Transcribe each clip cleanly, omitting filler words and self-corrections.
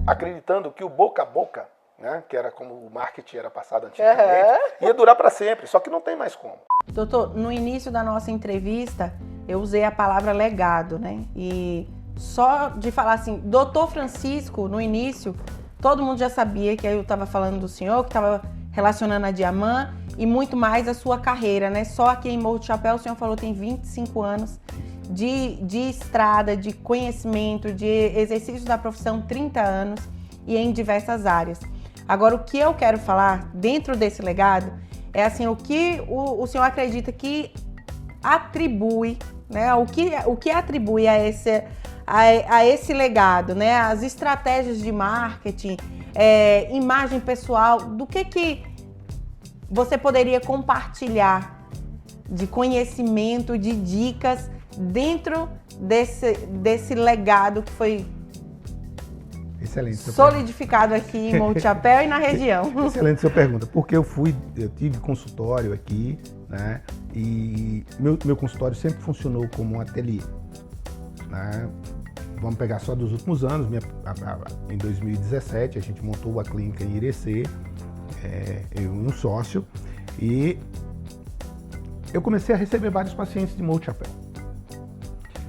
Acreditando que o boca a boca, né, que era como o marketing era passado antigamente, ia durar para sempre, só que não tem mais como. Doutor, no início da nossa entrevista, eu usei a palavra legado, né? E só de falar assim, doutor Francisco, no início, todo mundo já sabia que eu estava falando do senhor, que estava relacionando a Diamant e muito mais a sua carreira, né? Só aqui em Morro do Chapéu, o senhor falou, tem 25 anos de estrada, de conhecimento, de exercício da profissão, 30 anos e em diversas áreas. Agora, o que eu quero falar dentro desse legado é assim, o que o senhor acredita que atribui, né? O que atribui a esse legado, né? As estratégias de marketing, imagem pessoal, do que você poderia compartilhar de conhecimento, de dicas dentro desse legado que foi solidificado aqui em Morro do Chapéu e na região. Excelente sua pergunta, porque eu tive consultório aqui, né? E meu consultório sempre funcionou como um ateliê, né? Vamos pegar só dos últimos anos, em 2017 a gente montou a clínica em Irecê, eu e um sócio, e eu comecei a receber vários pacientes de Morro do Chapéu.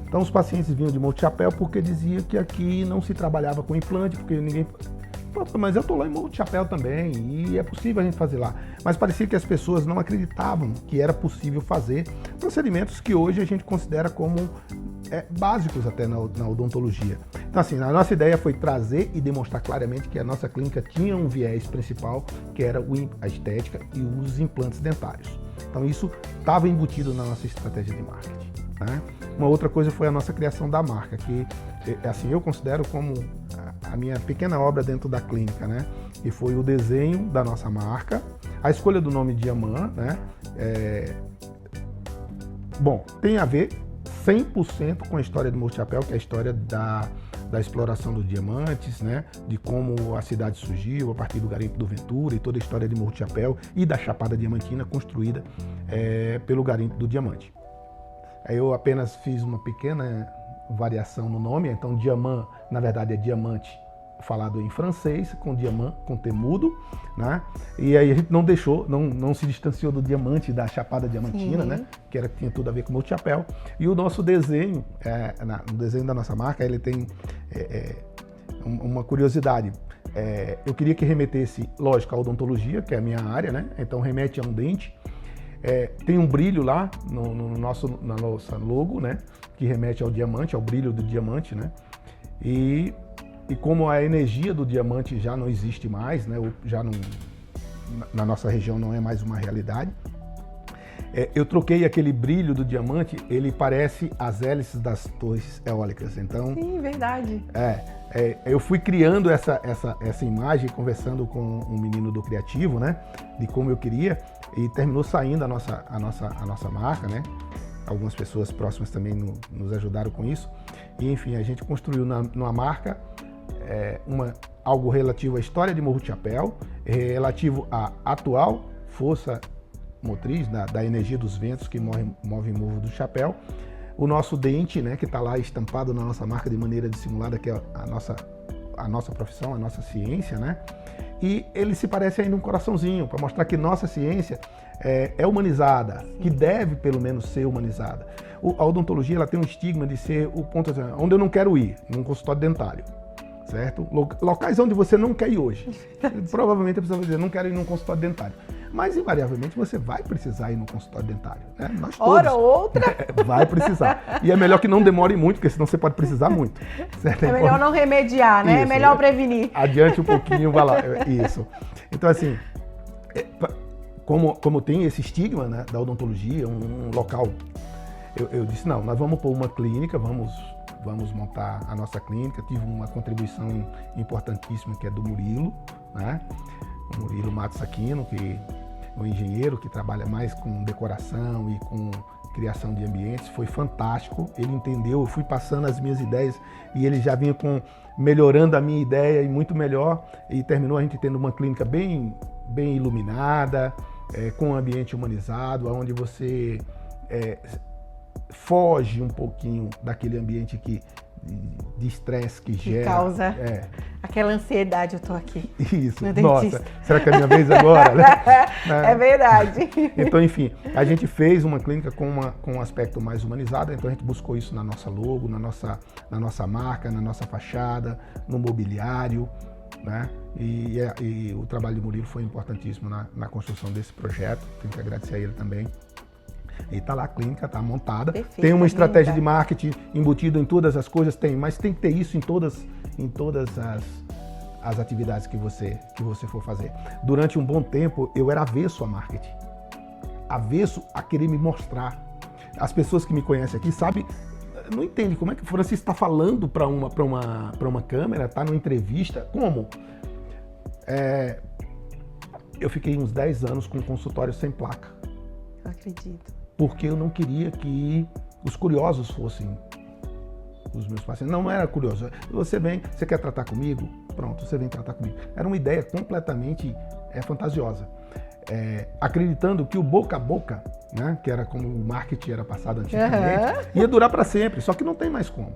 Então os pacientes vinham de Morro do Chapéu porque diziam que aqui não se trabalhava com implante, porque ninguém... Mas eu tô lá em Morro do Chapéu também e é possível a gente fazer lá. Mas parecia que as pessoas não acreditavam que era possível fazer procedimentos que hoje a gente considera como básicos até na odontologia. Então assim, a nossa ideia foi trazer e demonstrar claramente que a nossa clínica tinha um viés principal, que era a estética e os implantes dentários. Então isso estava embutido na nossa estratégia de marketing, né? Uma outra coisa foi a nossa criação da marca, que assim, eu considero como a minha pequena obra dentro da clínica, né? E foi o desenho da nossa marca, a escolha do nome Diamant, né? Bom, tem a ver 100% com a história do Morro do Chapéu, que é a história da exploração dos diamantes, né? De como a cidade surgiu a partir do garimpo do Ventura e toda a história de Morro do Chapéu e da Chapada Diamantina construída pelo garimpo do diamante. Eu apenas fiz uma pequena variação no nome, então Diamant, na verdade, é diamante falado em francês, com diamant, com T mudo, né? E aí a gente não se distanciou do diamante da Chapada Diamantina, né? Que tinha tudo a ver com o Morro do Chapéu. E o nosso desenho, o desenho da nossa marca, ele tem uma curiosidade. Eu queria que remetesse, lógico, à odontologia, que é a minha área, né? Então remete a um dente. Tem um brilho lá na nossa logo, né? Que remete ao diamante, ao brilho do diamante, né? E como a energia do diamante já não existe mais, né? Na nossa região não é mais uma realidade. Eu troquei aquele brilho do diamante, ele parece as hélices das torres eólicas. Então, sim, verdade. Eu fui criando essa imagem, conversando com um menino do criativo, né? De como eu queria, e terminou saindo a nossa marca, né? Algumas pessoas próximas também nos ajudaram com isso. E, enfim, a gente construiu numa marca algo relativo à história de Morro do Chapéu, relativo à atual força motriz da energia dos ventos que movem Morro do Chapéu. O nosso dente, né, que está lá estampado na nossa marca de maneira dissimulada, que é a nossa profissão, a nossa ciência, né? E ele se parece ainda um coraçãozinho, para mostrar que nossa ciência é humanizada, que deve pelo menos ser humanizada. A odontologia ela tem um estigma de ser o ponto onde eu não quero ir, num consultório dentário, certo? Locais onde você não quer ir hoje. Provavelmente a pessoa vai dizer, não quero ir num consultório dentário. Mas, invariavelmente, você vai precisar ir no consultório dentário, né? Nós todos. Hora ou outra. Vai precisar. E é melhor que não demore muito, porque senão você pode precisar muito. Certo? É melhor não remediar, né? Isso, é melhor prevenir. Adiante um pouquinho, vai lá. Isso. Então, assim, como tem esse estigma, né, da odontologia, um local, eu disse, não, nós vamos pôr uma clínica, vamos montar a nossa clínica. Tive uma contribuição importantíssima, que é do Murilo, né? O Murilo Matos Aquino, que é um engenheiro que trabalha mais com decoração e com criação de ambientes. Foi fantástico, ele entendeu, eu fui passando as minhas ideias e ele já vinha melhorando a minha ideia e muito melhor, e terminou a gente tendo uma clínica bem iluminada, com um ambiente humanizado, onde você foge um pouquinho daquele ambiente de estresse que gera. Causa aquela ansiedade, eu tô aqui. Isso, no nossa, dentista. será que é a minha vez agora? Né? É verdade. Então, enfim, a gente fez uma clínica com um aspecto mais humanizado, então a gente buscou isso na nossa logo, na nossa marca, na nossa fachada, no mobiliário, né? E o trabalho de Murilo foi importantíssimo na construção desse projeto, tenho que agradecer a ele também. E tá lá a clínica, tá montada. Perfeito, tem uma estratégia linda. de marketing embutida em todas as coisas, mas tem que ter isso em todas as atividades que você for fazer. Durante um bom tempo, eu era avesso a marketing. Avesso a querer me mostrar. As pessoas que me conhecem aqui sabem, não entendem como é que o Francisco está falando para uma câmera, está numa entrevista. Como? Eu fiquei uns 10 anos com um consultório sem placa. Eu acredito. Porque eu não queria que os curiosos fossem os meus pacientes. Não era curioso. Você quer tratar comigo? Pronto, você vem tratar comigo. Era uma ideia completamente fantasiosa. Acreditando que o boca a boca, né, que era como o marketing era passado antigamente, ia durar para sempre, só que não tem mais como.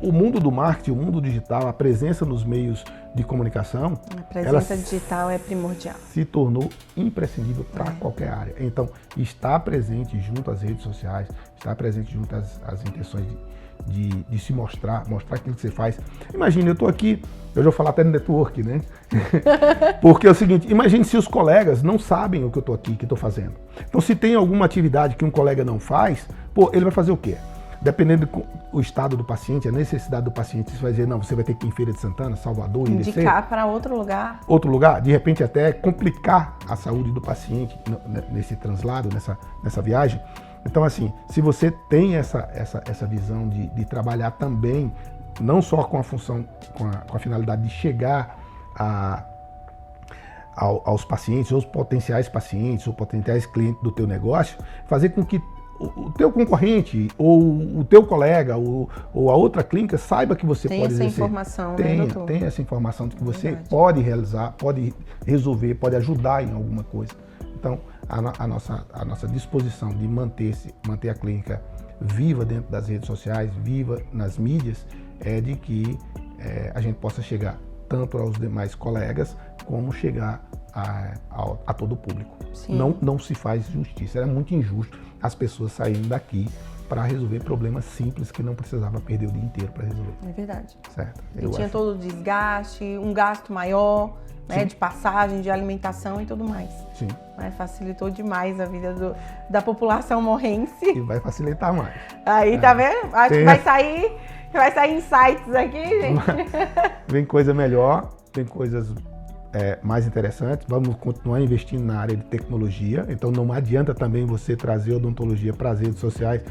O mundo do marketing, o mundo digital, a presença nos meios de comunicação, a presença digital é primordial. Se tornou imprescindível para qualquer área. Então, estar presente junto às redes sociais, estar presente junto às intenções de se mostrar aquilo que você faz. Imagina, eu estou aqui, eu já vou falar até no network, né? Porque é o seguinte, imagine se os colegas não sabem o que eu estou aqui, que estou fazendo. Então, se tem alguma atividade que um colega não faz, ele vai fazer o quê? Dependendo do estado do paciente, a necessidade do paciente, você vai dizer, não, você vai ter que ir em Feira de Santana, Salvador, indicar para outro lugar. Outro lugar, de repente até complicar a saúde do paciente nesse translado, nessa viagem. Então, assim, se você tem essa visão de trabalhar também, não só com a função, com a finalidade de chegar aos pacientes, aos potenciais pacientes, ou potenciais clientes do teu negócio, fazer com que o teu concorrente, ou o teu colega, ou a outra clínica saiba que você pode exercer. Tem essa informação de que você pode realizar, pode resolver, pode ajudar em alguma coisa. Então, a nossa disposição de manter a clínica viva dentro das redes sociais, viva nas mídias, é de que a gente possa chegar tanto aos demais colegas, como chegar a todo o público. Não se faz justiça, era muito injusto as pessoas saírem daqui para resolver problemas simples que não precisava perder o dia inteiro para resolver. É verdade. Certo. E tinha todo o desgaste, um gasto maior, né, de passagem, de alimentação e tudo mais. Sim. Mas facilitou demais a vida da população morrense. E vai facilitar mais. Aí, tá vendo? Acho que vai sair insights aqui, gente. Vem coisa melhor, tem coisas mais interessantes. Vamos continuar investindo na área de tecnologia. Então não adianta também você trazer odontologia para as redes sociais.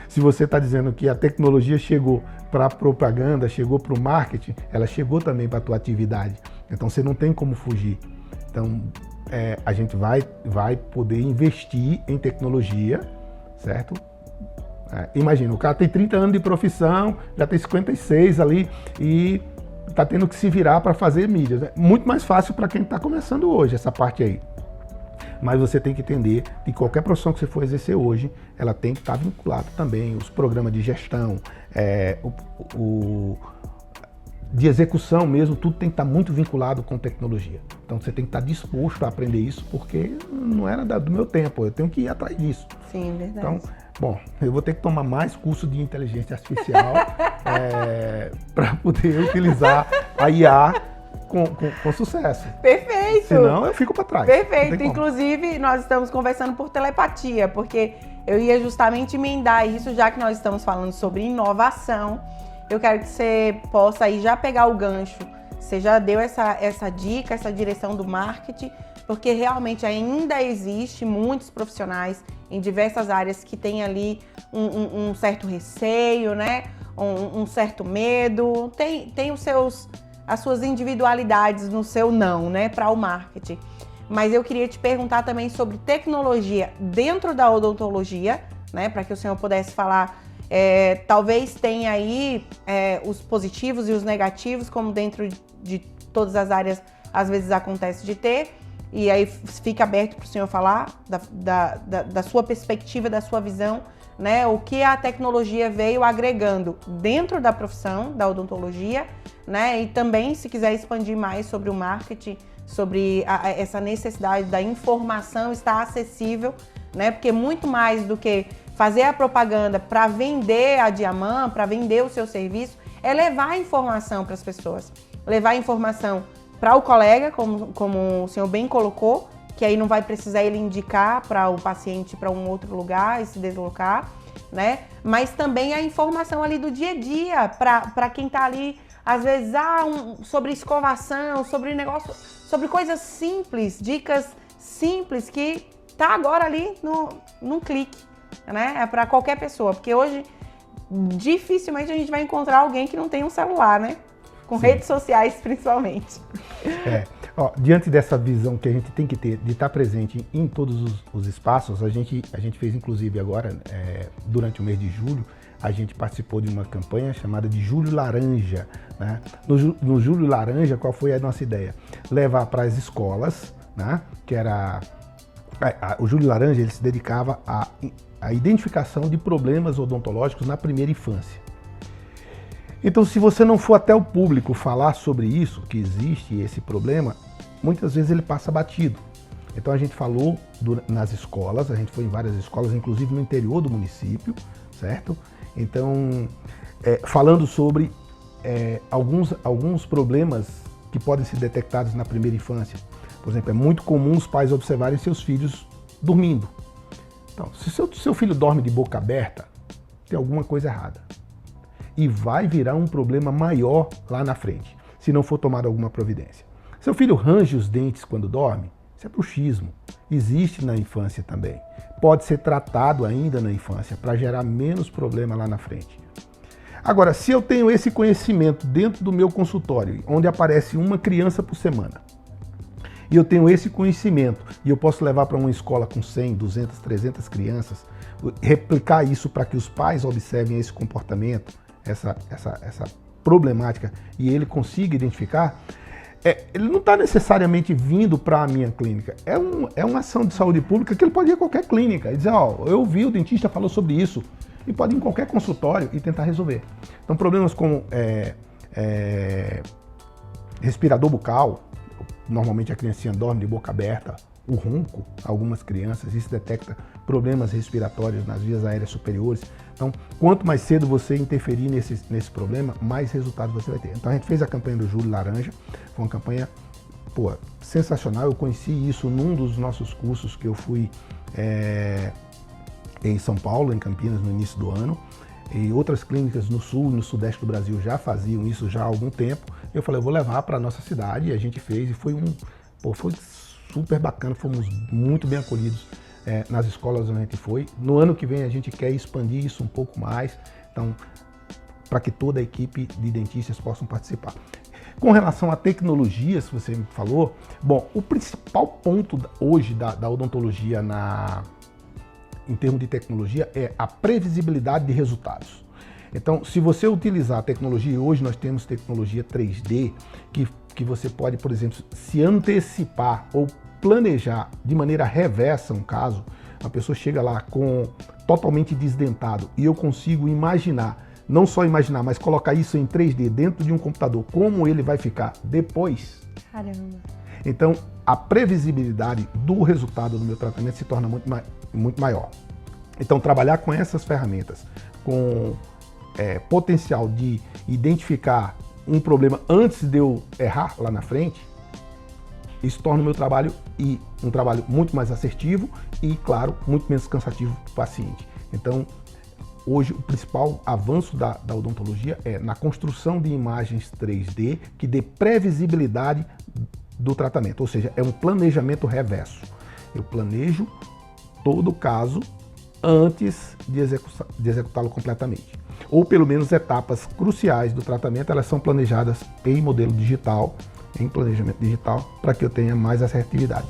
Se você está dizendo que a tecnologia chegou para a propaganda, chegou para o marketing, ela chegou também para a tua atividade. Então você não tem como fugir. Então a gente vai poder investir em tecnologia, certo? Imagina, o cara tem 30 anos de profissão, já tem 56 ali e está tendo que se virar para fazer mídias. É muito mais fácil para quem está começando hoje, essa parte aí. Mas você tem que entender que qualquer profissão que você for exercer hoje, ela tem que estar vinculada também, os programas de gestão, de execução mesmo, tudo tem que estar muito vinculado com tecnologia. Então você tem que estar disposto a aprender isso, porque não era do meu tempo, eu tenho que ir atrás disso. Sim, verdade. Então, bom, eu vou ter que tomar mais curso de inteligência artificial para poder utilizar a IA com sucesso. Perfeito! Senão eu fico para trás. Perfeito! Inclusive, nós estamos conversando por telepatia, porque eu ia justamente emendar isso, já que nós estamos falando sobre inovação. Eu quero que você possa aí já pegar o gancho. Você já deu essa dica, essa direção do marketing, porque realmente ainda existe muitos profissionais em diversas áreas que têm ali um certo receio, né? Um certo medo, tem as suas individualidades no seu não, né? Para o marketing. Mas eu queria te perguntar também sobre tecnologia dentro da odontologia, né? Para que o senhor pudesse falar, talvez tenha aí os positivos e os negativos, como dentro de todas as áreas às vezes acontece de ter. E aí fica aberto para o senhor falar da sua perspectiva, da sua visão né, o que a tecnologia veio agregando dentro da profissão da odontologia, né, e também se quiser expandir mais sobre o marketing, sobre essa necessidade da informação estar acessível, né, porque muito mais do que fazer a propaganda para vender a Diamant, para vender o seu serviço, é levar a informação para as pessoas, levar a informação para o colega, como o senhor bem colocou, que aí não vai precisar ele indicar para o paciente para um outro lugar e se deslocar, né? Mas também a informação ali do dia a dia, para quem está ali, às vezes, sobre escovação, sobre negócio, sobre coisas simples, dicas simples que tá agora ali num clique, né? É para qualquer pessoa, porque hoje dificilmente a gente vai encontrar alguém que não tem um celular, né? Com Sim. redes sociais, principalmente. Diante dessa visão que a gente tem que ter de estar presente em todos os espaços, a gente fez inclusive agora, durante o mês de julho, a gente participou de uma campanha chamada de Julho Laranja, né? No Julho Laranja, qual foi a nossa ideia? Levar para as escolas, né? Que era... O Julho Laranja, ele se dedicava à identificação de problemas odontológicos na primeira infância. Então, se você não for até o público falar sobre isso, que existe esse problema, muitas vezes ele passa batido. Então, a gente falou nas escolas, a gente foi em várias escolas, inclusive no interior do município, certo? Então, falando sobre alguns problemas que podem ser detectados na primeira infância. Por exemplo, é muito comum os pais observarem seus filhos dormindo. Então, se seu filho dorme de boca aberta, tem alguma coisa errada. E vai virar um problema maior lá na frente, se não for tomada alguma providência. Seu filho range os dentes quando dorme, isso é bruxismo. Existe na infância também. Pode ser tratado ainda na infância para gerar menos problema lá na frente. Agora, se eu tenho esse conhecimento dentro do meu consultório, onde aparece uma criança por semana, e eu tenho esse conhecimento, e eu posso levar para uma escola com 100, 200, 300 crianças, replicar isso para que os pais observem esse comportamento, essa problemática, e ele consiga identificar, ele não está necessariamente vindo para a minha clínica. É uma ação de saúde pública que ele pode ir a qualquer clínica e dizer, eu ouvi, o dentista falou sobre isso, e pode ir em qualquer consultório e tentar resolver. Então, problemas como respirador bucal, normalmente a criancinha dorme de boca aberta, o ronco, algumas crianças, isso detecta problemas respiratórios nas vias aéreas superiores. Então, quanto mais cedo você interferir nesse problema, mais resultados você vai ter. Então, a gente fez a campanha do Julho Laranja, foi uma campanha sensacional. Eu conheci isso num dos nossos cursos que eu fui em São Paulo, em Campinas, no início do ano. E outras clínicas no sul e no sudeste do Brasil já faziam isso já há algum tempo. Eu falei, eu vou levar para a nossa cidade, e a gente fez, e foi super bacana, fomos muito bem acolhidos nas escolas onde a gente foi. No ano que vem a gente quer expandir isso um pouco mais, então, para que toda a equipe de dentistas possam participar. Com relação à tecnologia, se você me falou, bom, o principal ponto hoje da odontologia em termos de tecnologia é a previsibilidade de resultados. Então, se você utilizar a tecnologia, hoje nós temos tecnologia 3D, que você pode, por exemplo, se antecipar ou planejar de maneira reversa um caso, a pessoa chega lá totalmente desdentado e eu consigo imaginar, não só imaginar, mas colocar isso em 3D dentro de um computador, como ele vai ficar depois. Caramba! Então, a previsibilidade do resultado do meu tratamento se torna muito maior. Então, trabalhar com essas ferramentas, com potencial de identificar um problema antes de eu errar lá na frente, isso torna o meu trabalho um trabalho muito mais assertivo e, claro, muito menos cansativo para o paciente. Então, hoje, o principal avanço da odontologia é na construção de imagens 3D que dê previsibilidade do tratamento, ou seja, é um planejamento reverso. Eu planejo todo o caso antes de executá-lo completamente. Ou pelo menos etapas cruciais do tratamento, elas são planejadas em modelo digital, em planejamento digital, para que eu tenha mais assertividade.